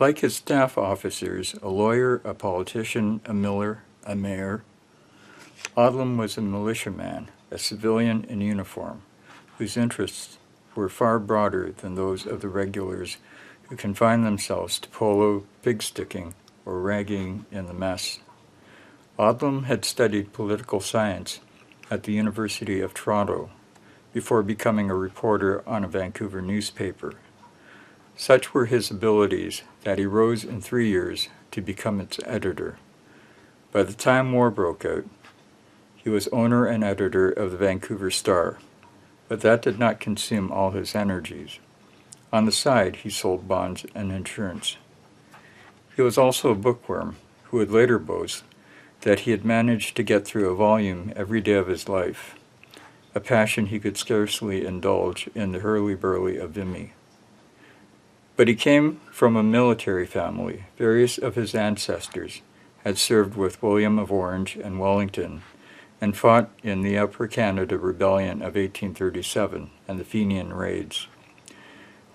Like his staff officers, a lawyer, a politician, a miller, a mayor, Odlum was a militiaman, a civilian in uniform, whose interests were far broader than those of the regulars who confined themselves to polo, pig-sticking, or ragging in the mess. Odlum had studied political science at the University of Toronto before becoming a reporter on a Vancouver newspaper. Such were his abilities that he rose in 3 years to become its editor. By the time war broke out, he was owner and editor of the Vancouver Star, but that did not consume all his energies. On the side, he sold bonds and insurance. He was also a bookworm who would later boast that he had managed to get through a volume every day of his life, a passion he could scarcely indulge in the hurly-burly of Vimy. But he came from a military family. Various of his ancestors had served with William of Orange and Wellington and fought in the Upper Canada Rebellion of 1837 and the Fenian raids.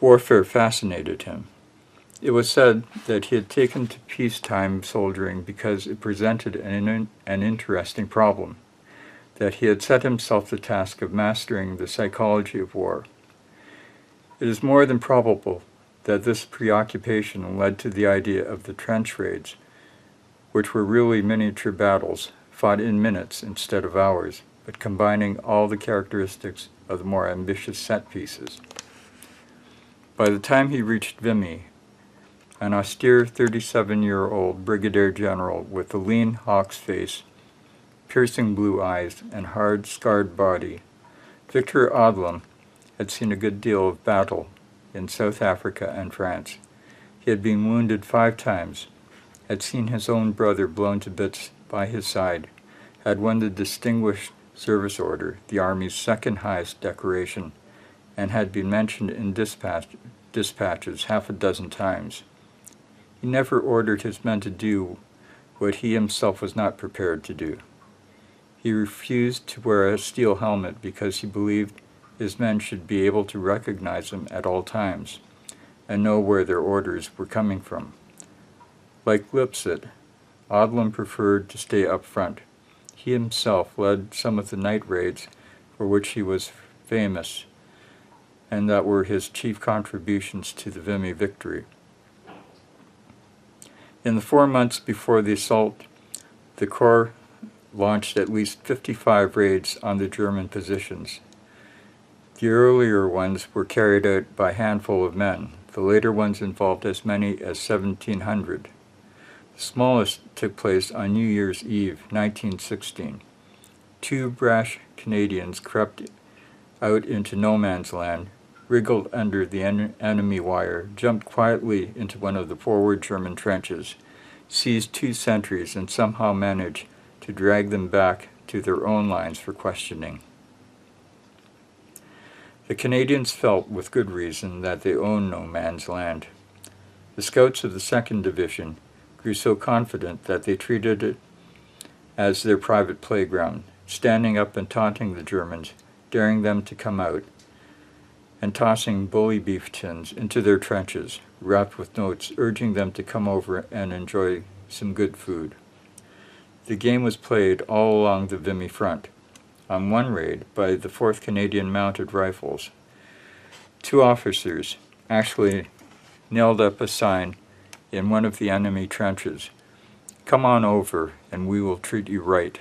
Warfare fascinated him. It was said that he had taken to peacetime soldiering because it presented an interesting problem, that he had set himself the task of mastering the psychology of war. It is more than probable that this preoccupation led to the idea of the trench raids, which were really miniature battles fought in minutes instead of hours, but combining all the characteristics of the more ambitious set pieces. By the time he reached Vimy, an austere 37-year-old brigadier general with a lean hawk's face, piercing blue eyes, and hard, scarred body, Victor Odlum had seen a good deal of battle in South Africa and France. He had been wounded 5 times, had seen his own brother blown to bits by his side, had won the Distinguished Service Order, the Army's second highest decoration, and had been mentioned in dispatches half a dozen times. He never ordered his men to do what he himself was not prepared to do. He refused to wear a steel helmet because he believed his men should be able to recognize him at all times and know where their orders were coming from. Like Lipset, Odlum preferred to stay up front. He himself led some of the night raids for which he was famous, and that were his chief contributions to the Vimy victory. In the 4 months before the assault, the Corps launched at least 55 raids on the German positions. The earlier ones were carried out by a handful of men. The later ones involved as many as 1,700. The smallest took place on New Year's Eve, 1916. 2 brash Canadians crept out into no man's land, wriggled under the enemy wire, jumped quietly into one of the forward German trenches, seized 2 sentries, and somehow managed to drag them back to their own lines for questioning. The Canadians felt, with good reason, that they owned no man's land. The scouts of the 2nd Division grew so confident that they treated it as their private playground, standing up and taunting the Germans, daring them to come out, and tossing bully beef tins into their trenches, wrapped with notes urging them to come over and enjoy some good food. The game was played all along the Vimy front. On one raid by the 4th Canadian Mounted Rifles, 2 officers actually nailed up a sign in one of the enemy trenches, "Come on over and we will treat you right."